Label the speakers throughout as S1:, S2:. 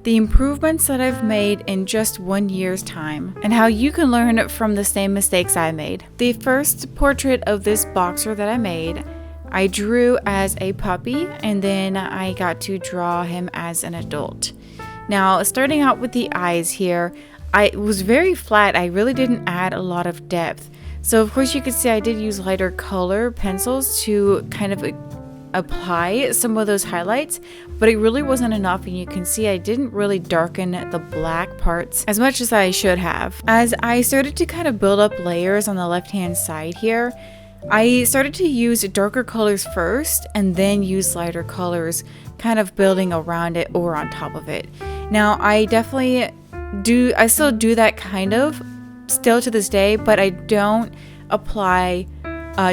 S1: the improvements that I've made in just 1 year's time, and how you can learn from the same mistakes I made. The first portrait of this boxer that I made, I drew as a puppy, and then I got to draw him as an adult. Now, starting out with the eyes here, it was very flat. I really didn't add a lot of depth. So of course you can see I did use lighter color pencils to kind of apply some of those highlights, but it really wasn't enough, and you can see I didn't really darken the black parts as much as I should have. As I started to kind of build up layers on the left hand side here, I started to use darker colors first and then use lighter colors, kind of building around it or on top of it. Now I still do that kind of still to this day, but I don't apply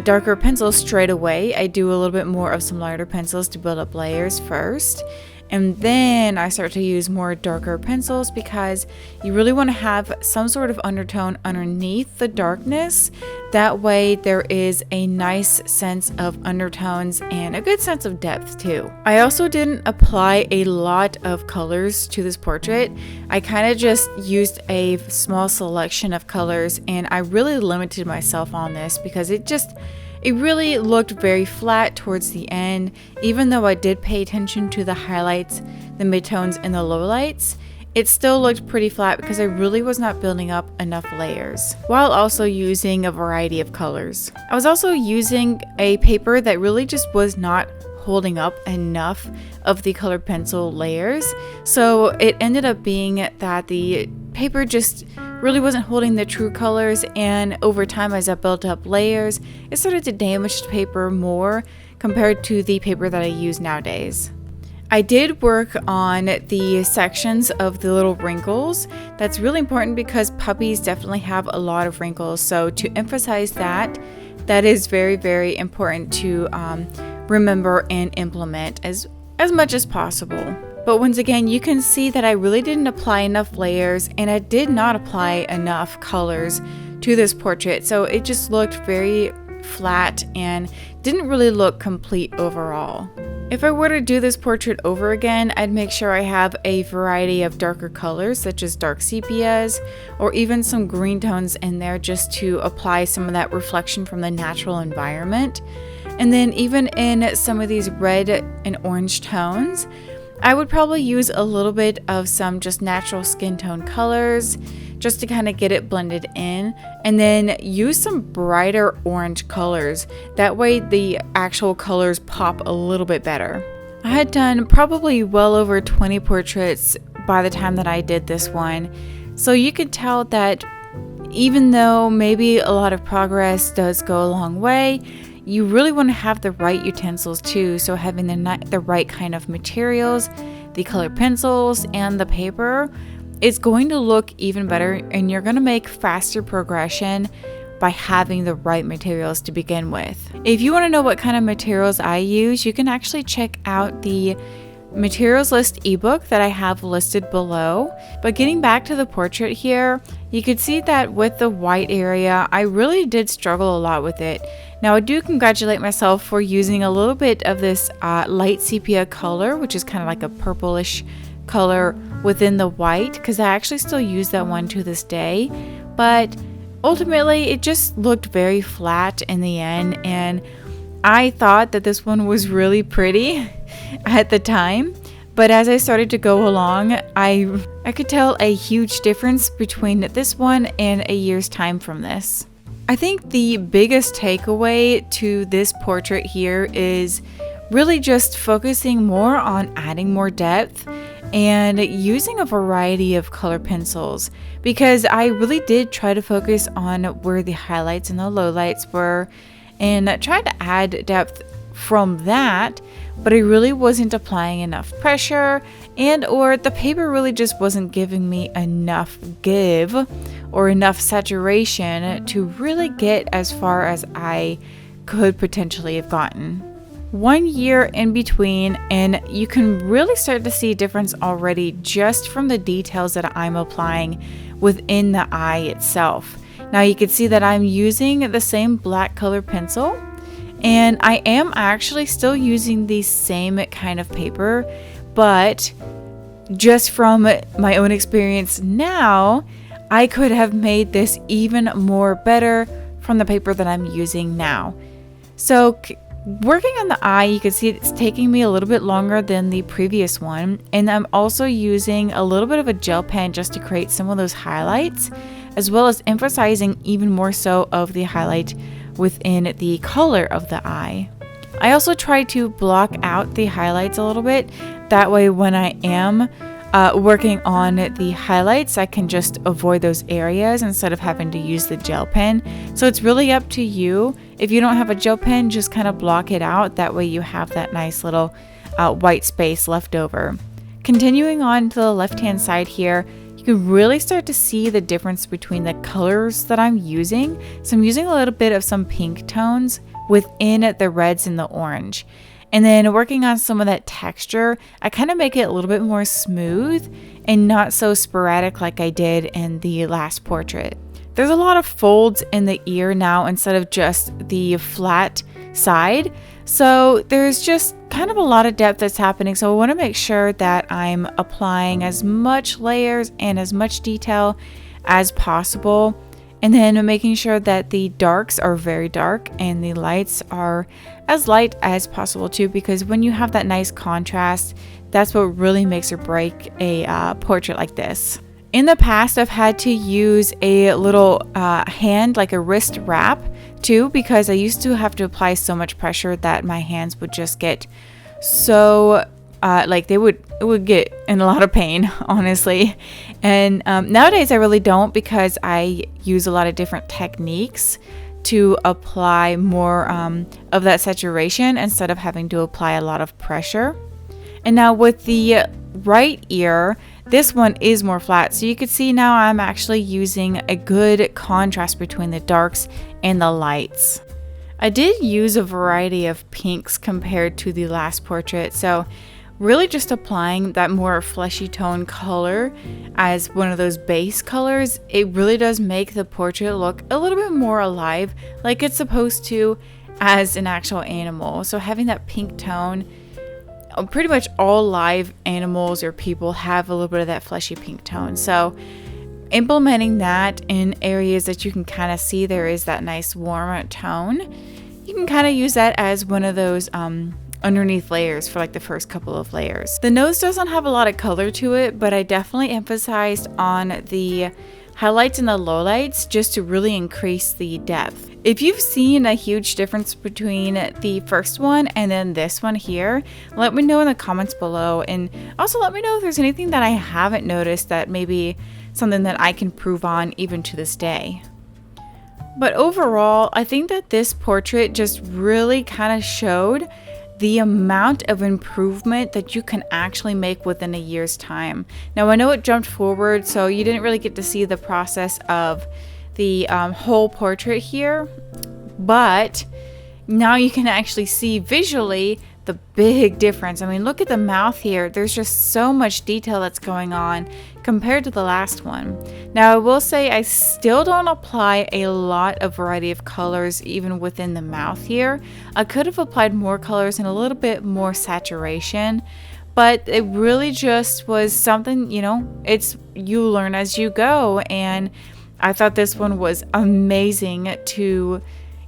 S1: darker pencils straight away. I do a little bit more of some lighter pencils to build up layers first, and then I start to use more darker pencils because you really want to have some sort of undertone underneath the darkness. That way there is a nice sense of undertones and a good sense of depth too. I also didn't apply a lot of colors to this portrait. I kind of just used a small selection of colors, and I really limited myself on this because it really looked very flat towards the end. Even though I did pay attention to the highlights, the midtones, and the lowlights, it still looked pretty flat because I really was not building up enough layers, while also using a variety of colors. I was also using a paper that really just was not holding up enough of the colored pencil layers, so it ended up being that the paper just really wasn't holding the true colors, and over time as I built up layers, it started to damage the paper more compared to the paper that I use nowadays. I did work on the sections of the little wrinkles. That's really important because puppies definitely have a lot of wrinkles, so to emphasize that is very, very important to remember and implement as much as possible. But once again, you can see that I really didn't apply enough layers, and I did not apply enough colors to this portrait, so it just looked very flat and didn't really look complete overall. If I were to do this portrait over again, I'd make sure I have a variety of darker colors such as dark sepias or even some green tones in there just to apply some of that reflection from the natural environment. And then even in some of these red and orange tones, I would probably use a little bit of some just natural skin tone colors just to kind of get it blended in, and then use some brighter orange colors. That way the actual colors pop a little bit better. I had done probably well over 20 portraits by the time that I did this one, so you could tell that even though maybe a lot of progress does go a long way, you really want to have the right utensils too. So having the right kind of materials, the colored pencils, and the paper, it's going to look even better, and you're going to make faster progression by having the right materials to begin with. If you want to know what kind of materials I use, you can actually check out the materials list ebook that I have listed below. But getting back to the portrait here, you could see that with the white area, I really did struggle a lot with it. Now I do congratulate myself for using a little bit of this light sepia color, which is kind of like a purplish color within the white, because I actually still use that one to this day. But ultimately it just looked very flat in the end, and I thought that this one was really pretty at the time, but as I started to go along, I could tell a huge difference between this one and a year's time from this. I think the biggest takeaway to this portrait here is really just focusing more on adding more depth and using a variety of color pencils, because I really did try to focus on where the highlights and the lowlights were and try to add depth from that, but I really wasn't applying enough pressure, and or the paper really just wasn't giving me enough give or enough saturation to really get as far as I could potentially have gotten. 1 year in between, and you can really start to see a difference already just from the details that I'm applying within the eye itself. Now you can see that I'm using the same black color pencil, and I am actually still using the same kind of paper, but just from my own experience now, I could have made this even more better from the paper that I'm using now. So working on the eye, you can see it's taking me a little bit longer than the previous one. And I'm also using a little bit of a gel pen just to create some of those highlights, as well as emphasizing even more so of the highlight within the color of the eye. I also try to block out the highlights a little bit. That way when I am working on the highlights, I can just avoid those areas instead of having to use the gel pen. So it's really up to you. If you don't have a gel pen, just kind of block it out. That way you have that nice little white space left over. Continuing on to the left-hand side here, you can really start to see the difference between the colors that I'm using. So I'm using a little bit of some pink tones within the reds and the orange. And then working on some of that texture, I kind of make it a little bit more smooth and not so sporadic like I did in the last portrait. There's a lot of folds in the ear now instead of just the flat side. So there's just kind of a lot of depth that's happening. So I want to make sure that I'm applying as much layers and as much detail as possible. And then making sure that the darks are very dark and the lights are as light as possible too, because when you have that nice contrast, that's what really makes or break a portrait like this. In the past, I've had to use a little hand, like a wrist wrap too, because I used to have to apply so much pressure that my hands would just get so it would get in a lot of pain, honestly. And nowadays I really don't, because I use a lot of different techniques to apply more of that saturation instead of having to apply a lot of pressure. And now with the right ear, this one is more flat. So you can see now I'm actually using a good contrast between the darks and the lights. I did use a variety of pinks compared to the last portrait. So really just applying that more fleshy tone color as one of those base colors, it really does make the portrait look a little bit more alive, like it's supposed to as an actual animal. So having that pink tone, pretty much all live animals or people have a little bit of that fleshy pink tone. So implementing that in areas that you can kind of see there is that nice warm tone, you can kind of use that as one of those underneath layers for like the first couple of layers. The nose doesn't have a lot of color to it, but I definitely emphasized on the highlights and the lowlights just to really increase the depth. If you've seen a huge difference between the first one and then this one here, let me know in the comments below, and also let me know if there's anything that I haven't noticed that maybe something that I can prove on even to this day. But overall, I think that this portrait just really kind of showed the amount of improvement that you can actually make within a year's time. Now I know it jumped forward, so you didn't really get to see the process of the whole portrait here, but now you can actually see visually the big difference. I mean, look at the mouth here. There's just so much detail that's going on compared to the last one. Now I will say I still don't apply a lot of variety of colors even within the mouth here. I could have applied more colors and a little bit more saturation, but it really just was something, you know, it's you learn as you go, and I thought this one was amazing to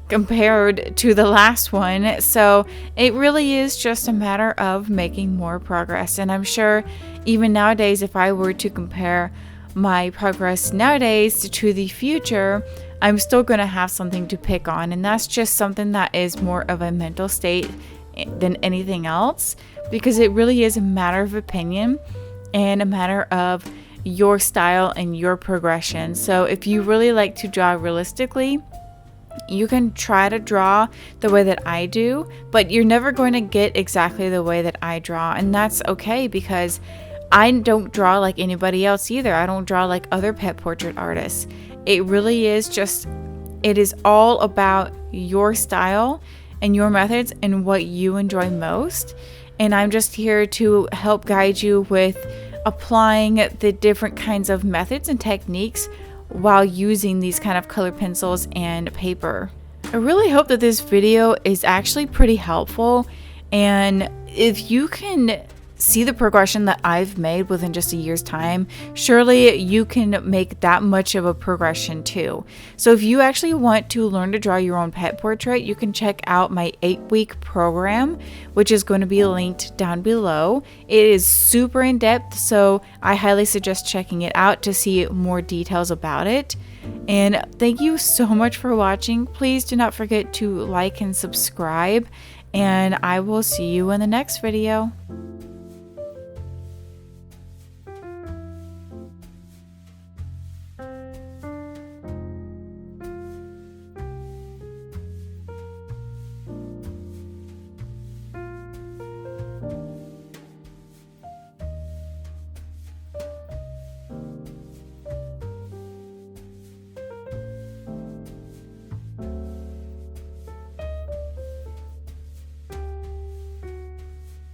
S1: compared to the last one. So it really is just a matter of making more progress. And I'm sure even nowadays, if I were to compare my progress nowadays to the future, I'm still going to have something to pick on. And that's just something that is more of a mental state than anything else, because it really is a matter of opinion and a matter of your style and your progression. So if you really like to draw realistically, you can try to draw the way that I do, but you're never going to get exactly the way that I draw, and that's okay, because I don't draw like anybody else either. I don't draw like other pet portrait artists. It really is just, it is all about your style and your methods and what you enjoy most, and I'm just here to help guide you with applying the different kinds of methods and techniques while using these kind of color pencils and paper. I really hope that this video is actually pretty helpful, and if you can see the progression that I've made within just a year's time, surely you can make that much of a progression too. So if you actually want to learn to draw your own pet portrait, you can check out my 8-week program, which is going to be linked down below. It is super in depth, so I highly suggest checking it out to see more details about it. And thank you so much for watching. Please do not forget to like and subscribe, and I will see you in the next video.